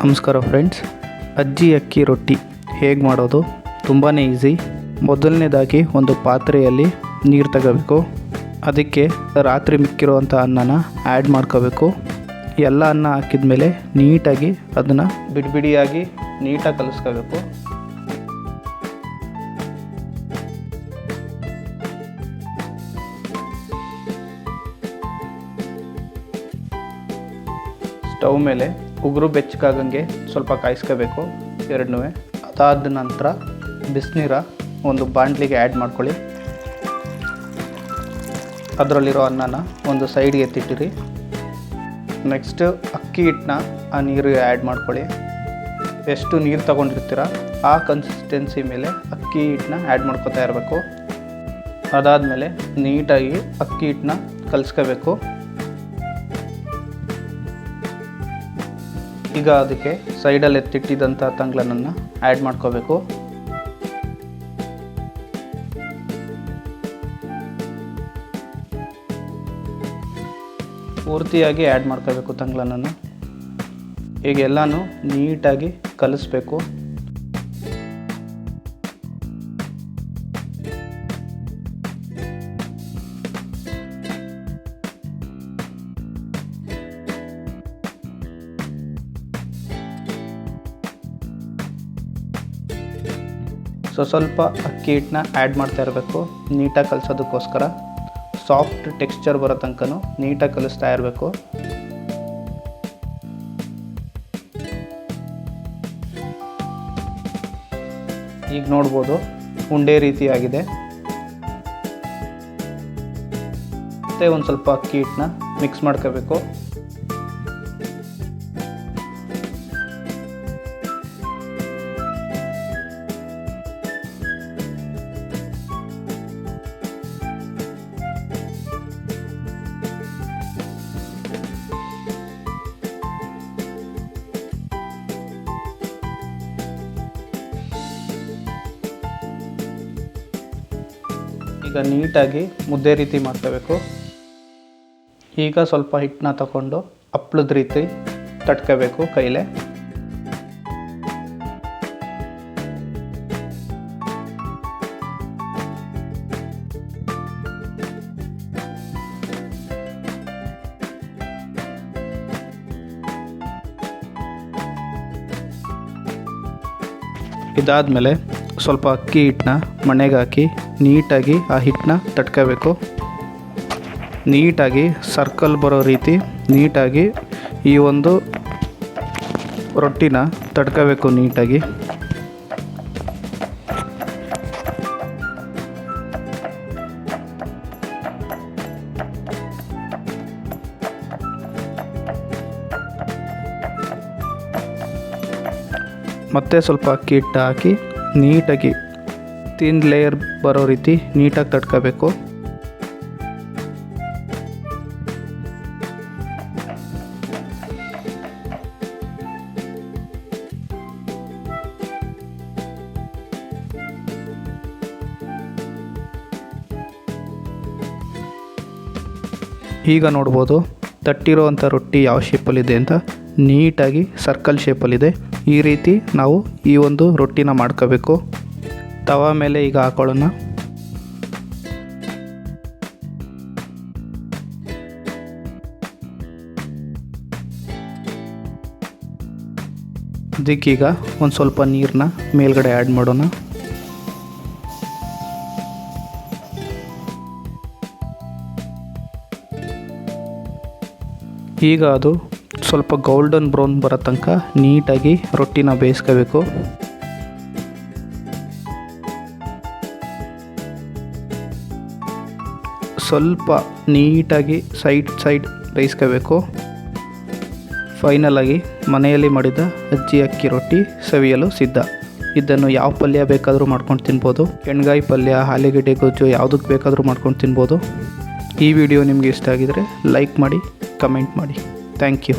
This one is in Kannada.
ನಮಸ್ಕಾರ ಫ್ರೆಂಡ್ಸ್, ಅಜ್ಜಿ ಅಕ್ಕಿ ರೊಟ್ಟಿ ಹೇಗೆ ಮಾಡೋದು ತುಂಬಾ ಈಸಿ. ಮೊದಲನೇದಾಗಿ ಒಂದು ಪಾತ್ರೆಯಲ್ಲಿ ನೀರು ತಗೋಬೇಕು. ಅದಕ್ಕೆ ರಾತ್ರಿ ಮಿಕ್ಕಿರುವಂಥ ಅನ್ನನ ಆ್ಯಡ್ ಮಾಡ್ಕೋಬೇಕು. ಎಲ್ಲ ಅನ್ನ ಹಾಕಿದ ಮೇಲೆ ನೀಟಾಗಿ ಅದನ್ನು ಬಿಡಿಯಾಗಿ ನೀಟಾಗಿ ಕಲಿಸ್ಕೋಬೇಕು. ಸ್ಟವ್ ಮೇಲೆ ಉಗುರು ಬೆಚ್ಚಗಾಗಂಗೆ ಸ್ವಲ್ಪ ಕಾಯಿಸ್ಕೋಬೇಕು ಎರಡನ್ನೂ. ಅದಾದ ನಂತರ ಬಿಸಿನೀರ ಒಂದು ಬಾಣಲಿಗೆ ಆ್ಯಡ್ ಮಾಡ್ಕೊಳ್ಳಿ. ಅದರಲ್ಲಿರೋ ಅನ್ನನ ಒಂದು ಸೈಡ್ಗೆ ಎತ್ತಿಟ್ಟಿರಿ. ನೆಕ್ಸ್ಟ್ ಅಕ್ಕಿ ಹಿಟ್ಟನ್ನ ಆ ನೀರಿಗೆ ಆ್ಯಡ್ ಮಾಡ್ಕೊಳ್ಳಿ. ಎಷ್ಟು ನೀರು ತೊಗೊಂಡಿರ್ತೀರ ಆ ಕನ್ಸಿಸ್ಟೆನ್ಸಿ ಮೇಲೆ ಅಕ್ಕಿ ಹಿಟ್ಟನ್ನ ಆ್ಯಡ್ ಮಾಡ್ಕೊತಾ ಇರಬೇಕು. ಅದಾದಮೇಲೆ ನೀಟಾಗಿ ಅಕ್ಕಿ ಹಿಟ್ಟನ್ನ ಕಲಿಸ್ಕೋಬೇಕು. ಈಗ ಅದಕ್ಕೆ ಸೈಡಲ್ಲಿ ಎತ್ತಿಟ್ಟಿದ್ದಂಥ ತಂಗ್ಳನ್ನು ಆ್ಯಡ್ ಮಾಡ್ಕೋಬೇಕು. ಪೂರ್ತಿಯಾಗಿ ಆ್ಯಡ್ ಮಾಡ್ಕೋಬೇಕು ತಂಗ್ಳನ್ನು. ಈಗ ಎಲ್ಲನೂ ನೀಟಾಗಿ ಕಲಿಸ್ಬೇಕು. ಸ್ವಲ್ಪ ಅಕ್ಕಿ ಹಿಟ್ಟನ್ನ ಆ್ಯಡ್ ಮಾಡ್ತಾ ಇರಬೇಕು ನೀಟಾಗಿ ಕಲಿಸೋದಕ್ಕೋಸ್ಕರ. ಸಾಫ್ಟ್ ಟೆಕ್ಸ್ಚರ್ ಬರೋ ತನಕ ನೀಟಾಗಿ ಕಲಿಸ್ತಾ ಇರಬೇಕು. ಈಗ ನೋಡ್ಬೋದು ಉಂಡೆ ರೀತಿಯಾಗಿದೆ. ಮತ್ತೆ ಒಂದು ಸ್ವಲ್ಪ ಅಕ್ಕಿ ಹಿಟ್ಟನ್ನ ಮಿಕ್ಸ್ ಮಾಡ್ಕೋಬೇಕು. ಈಗ ನೀಟಾಗಿ ಮುದ್ದೆ ರೀತಿ ಮಾಡ್ಕೋಬೇಕು. ಈಗ ಸ್ವಲ್ಪ ಹಿಟ್ಟನ್ನ ತಗೊಂಡು ಹಪ್ಪಳದ ರೀತಿ ತಟ್ಕೋಬೇಕು ಕೈಲೇ. ಇದಾದಮೇಲೆ ಸ್ವಲ್ಪ ಅಕ್ಕಿ ಹಿಟ್ಟನ್ನ ಮಣೆಗೆ ಹಾಕಿ ನೀಟಾಗಿ ಆ ಹಿಟ್ಟನ್ನ ತಟ್ಕೋಬೇಕು. ನೀಟಾಗಿ ಸರ್ಕಲ್ ಬರೋ ರೀತಿ ನೀಟಾಗಿ ಈ ಒಂದು ರೊಟ್ಟಿನ ತಟ್ಕೋಬೇಕು ನೀಟಾಗಿ. ಮತ್ತೆ ಸ್ವಲ್ಪ ಅಕ್ಕಿ ಹಿಟ್ಟು ಹಾಕಿ ನೀಟಾಗಿ ತಿನ್ ಲೇಯರ್ ಬರೋ ರೀತಿ ನೀಟಾಗಿ ತಟ್ಕೋಬೇಕು. ಈಗ ನೋಡ್ಬೋದು ತಟ್ಟಿರೋವಂಥ ರೊಟ್ಟಿ ಯಾವ ಶೇಪಲ್ಲಿದೆ ಅಂತ. ನೀಟಾಗಿ ಸರ್ಕಲ್ ಶೇಪಲ್ಲಿದೆ. ಈ ರೀತಿ ನಾವು ಈ ಒಂದು ರೊಟ್ಟಿನ ಮಾಡ್ಕೋಬೇಕು. ತವಾ ಮೇಲೆ ಈಗ ಹಾಕೊಳ್ಳೋಣ. ಇದಕ್ಕೀಗ ಒಂದು ಸ್ವಲ್ಪ ನೀರನ್ನ ಮೇಲ್ಗಡೆ ಆ್ಯಡ್ ಮಾಡೋಣ. ಈಗ ಅದು ಸ್ವಲ್ಪ ಗೋಲ್ಡನ್ ಬ್ರೌನ್ ಬರೋ ತನಕ ನೀಟಾಗಿ ರೊಟ್ಟಿನ ಬೇಯಿಸ್ಕೋಬೇಕು. ಸ್ವಲ್ಪ ನೀಟಾಗಿ ಸೈಡ್ ಬೇಯಿಸ್ಕೋಬೇಕು. ಫೈನಲಾಗಿ ಮನೆಯಲ್ಲಿ ಮಾಡಿದ ಅಜ್ಜಿ ಅಕ್ಕಿ ರೊಟ್ಟಿ ಸವಿಯಲು ಸಿದ್ಧ. ಇದನ್ನು ಯಾವ ಪಲ್ಯ ಬೇಕಾದರೂ ಮಾಡ್ಕೊಂಡು ತಿನ್ಬೋದು. ಎಣ್ಗಾಯಿ ಪಲ್ಯ, ಆಲೂಗೆಡ್ಡೆ ಗೊಜ್ಜು ಯಾವುದಕ್ಕೆ ಬೇಕಾದರೂ ಮಾಡ್ಕೊಂಡು ತಿನ್ಬೋದು. ಈ ವಿಡಿಯೋ ನಿಮಗೆ ಇಷ್ಟ ಆಗಿದರೆ ಲೈಕ್ ಮಾಡಿ, ಕಮೆಂಟ್ ಮಾಡಿ. Thank you.